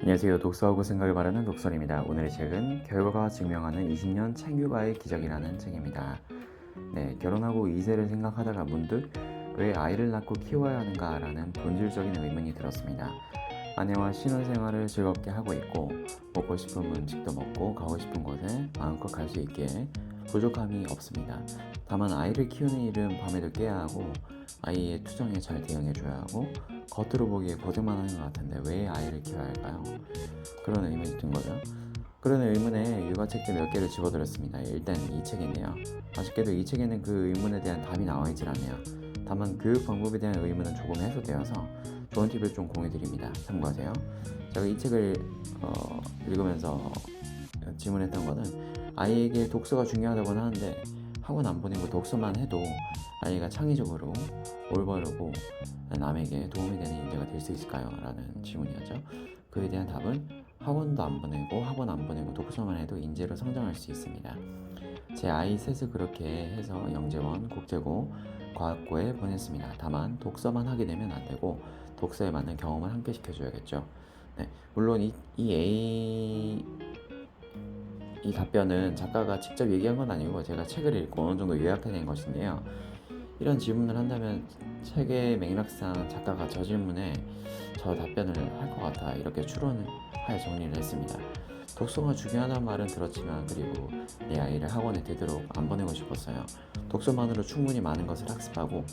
안녕하세요. 독서하고 생각을 바라는 독설입니다. 오늘의 책은 결과가 증명하는 20년 챙규가의 기적이라는 책입니다. 네, 결혼하고 2세를 생각하다가 문득 왜 아이를 낳고 키워야 하는가라는 본질적인 의문이 들었습니다. 아내와 신혼생활을 즐겁게 하고 있고 먹고 싶은 음식도 먹고 가고 싶은 곳에 마음껏 갈 수 있기에 부족함이 없습니다. 다만 아이를 키우는 일은 밤에도 깨야 하고 아이의 투정에 잘 대응해줘야 하고 겉으로 보기에 고생만 하는 것 같은데 왜 아이를 키워야 할까요? 그런 의문이 든 거죠. 그런 의문에 육아책들 몇 개를 집어들었습니다. 일단 이 책인데요. 아쉽게도 이 책에는 그 의문에 대한 답이 나와 있질 않네요. 다만 교육 방법에 대한 의문은 조금 해소되어서 좋은 팁을 좀 공유드립니다. 참고하세요. 제가 이 책을 읽으면서 질문했던 거는 아이에게 독서가 중요하다고는 하는데 학원 안 보내고 독서만 해도 아이가 창의적으로 올바르고 남에게 도움이 되는 인재가 될 수 있을까요? 라는 질문이었죠. 그에 대한 답은 학원도 안 보내고 학원 안 보내고 독서만 해도 인재로 성장할 수 있습니다. 제 아이 셋을 그렇게 해서 영재원, 국제고, 과학고에 보냈습니다. 다만 독서만 하게 되면 안 되고 독서에 맞는 경험을 함께 시켜줘야겠죠. 네, 물론 이 답변은 작가가 직접 얘기한 건 아니고 제가 책을 읽고 어느 정도 요약해낸 것인데요. 이런 질문을 한다면 책의 맥락상 작가가 저 질문에 저 답변을 할 것 같아 이렇게 추론하여 정리를 했습니다. 독서가 중요하다는 말은 들었지만 그리고 내 아이를 학원에 되도록 안 보내고 싶었어요. 독서만으로 충분히 많은 것을 학습하고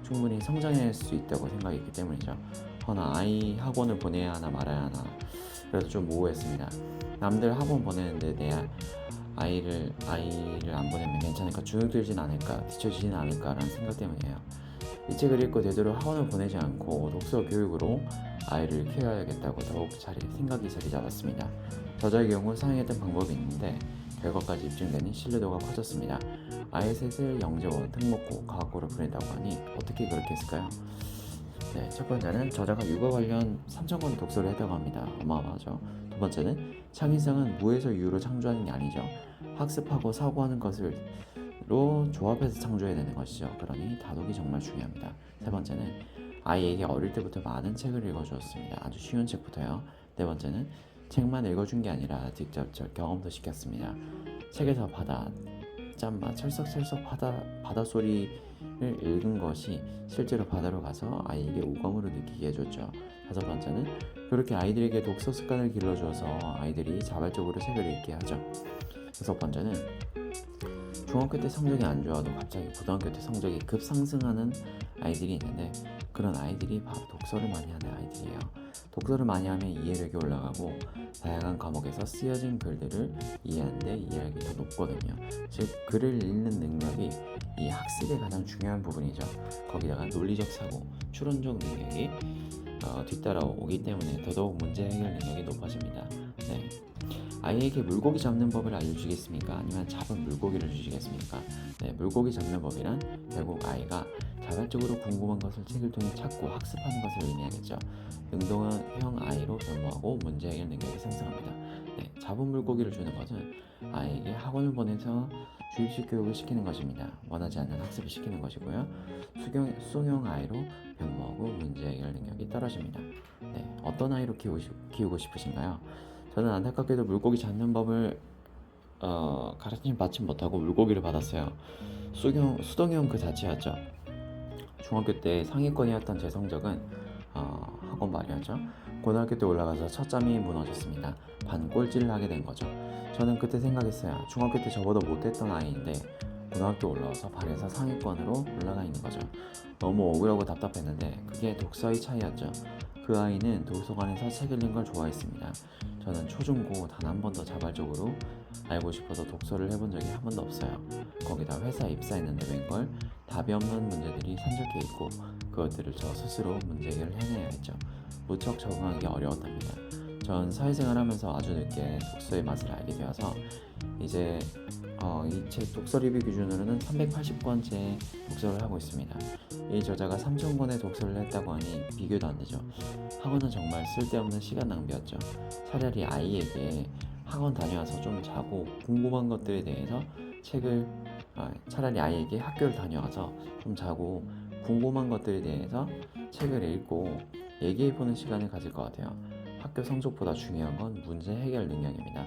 충분히 성장할 수 있다고 생각했기 때문이죠. 허나 아이 학원을 보내야 하나 말아야 하나 그래서 좀 모호했습니다. 남들 학원 보내는데 내 아이를 안 보내면 괜찮을까, 주눅들진 않을까, 뒤처지진 않을까라는 생각 때문이에요. 이 책을 읽고 되도록 학원을 보내지 않고 독서 교육으로 아이를 키워야겠다고 더욱 생각이 자리 잡았습니다. 저자의 경우 사용했던 방법이 있는데 결과까지 입증되니 신뢰도가 커졌습니다. 아이 셋을 영재원, 특목고, 과학고로 보낸다고 하니 어떻게 그렇게 했을까요? 네, 첫 번째는 저자가 육아 관련 3,000권 독서를 했다고 합니다. 어마어마하죠. 두 번째는 창의성은 무에서 유로 창조하는 게 아니죠. 학습하고 사고하는 것으로 조합해서 창조해내는 것이죠. 그러니 다독이 정말 중요합니다. 세 번째는 아이에게 어릴 때부터 많은 책을 읽어주었습니다. 아주 쉬운 책부터요. 네 번째는 책만 읽어준 게 아니라 직접 경험도 시켰습니다. 책에서 짠맛, 철썩철썩 바다 소리를 읽은 것이 실제로 바다로 가서 아이에게 오감으로 느끼게 해줬죠. 다섯 번째는 그렇게 아이들에게 독서 습관을 길러줘서 아이들이 자발적으로 책을 읽게 하죠. 여섯 번째는 중학교 때 성적이 안 좋아도 갑자기 고등학교 때 성적이 급상승하는 아이들이 있는데 그런 아이들이 바로 독서를 많이 하는 아이들이에요. 독서를 많이 하면 이해력이 올라가고 다양한 과목에서 쓰여진 글들을 이해하는데 이해력이 더 높거든요. 즉 글을 읽는 능력이 이 학습의 가장 중요한 부분이죠. 거기다가 논리적 사고, 추론적 능력이 뒤따라오기 때문에 더더욱 문제 해결 능력이 높아집니다. 네. 아이에게 물고기 잡는 법을 알려주겠습니까? 아니면 잡은 물고기를 주시겠습니까? 네, 물고기 잡는 법이란 결국 아이가 자발적으로 궁금한 것을 책을 통해 찾고 학습하는 것을 의미하겠죠. 능동형 아이로 변모하고 문제 해결 능력이 상승합니다. 네, 잡은 물고기를 주는 것은 아이에게 학원을 보내서 주입식 교육을 시키는 것입니다. 원하지 않는 학습을 시키는 것이고요. 수용형 아이로 변모하고 문제 해결 능력이 떨어집니다. 네, 어떤 아이로 키우고 싶으신가요? 저는 안타깝게도 물고기 잡는 법을 가르침 받지 못하고 물고기를 받았어요. 수동형 그 자체였죠. 중학교 때 상위권이었던 제 성적은 학원 발이었죠. 고등학교 때 올라가서 첫 잠이 무너졌습니다. 반 꼴찌를 하게 된 거죠. 저는 그때 생각했어요. 중학교 때 저보다 못했던 아이인데 고등학교 올라와서 반에서 상위권으로 올라가 있는 거죠. 너무 억울하고 답답했는데 그게 독서의 차이였죠. 그 아이는 도서관에서 책 읽는 걸 좋아했습니다. 저는 초중고 단 한 번도 자발적으로 알고 싶어서 독서를 해본 적이 한 번도 없어요. 거기다 회사에 입사했는데 웬걸 답이 없는 문제들이 산적해 있고 그것들을 저 스스로 문제 해결을 해내야 했죠. 무척 적응하기 어려웠답니다. 전 사회생활 하면서 아주 늦게 독서의 맛을 알게 되어서 이제 이 책 독서 리뷰 기준으로는 380권째 독서를 하고 있습니다. 이 저자가 3,000권의 독서를 했다고 하니 비교도 안 되죠. 학원은 정말 쓸데없는 시간 낭비였죠. 차라리 아이에게 학원 다녀와서 좀 자고 궁금한 것들에 대해서 차라리 아이에게 학교를 다녀와서 좀 자고 궁금한 것들에 대해서 책을 읽고 얘기해보는 시간을 가질 것 같아요. 학교 성적보다 중요한 건 문제 해결 능력입니다.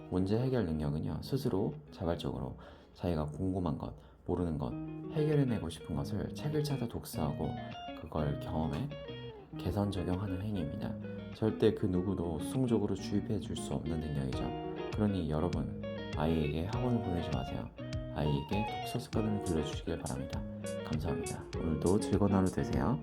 문제 해결 능력은요, 스스로 자발적으로 자기가 궁금한 것, 모르는 것, 해결해내고 싶은 것을 책을 찾아 독서하고 그걸 경험해 개선 적용하는 행위입니다. 절대 그 누구도 수동적으로 주입해 줄 수 없는 능력이죠. 그러니 여러분, 아이에게 학원을 보내지 마세요. 아이에게 독서 습관을 길러주시길 바랍니다. 감사합니다. 오늘도 즐거운 하루 되세요.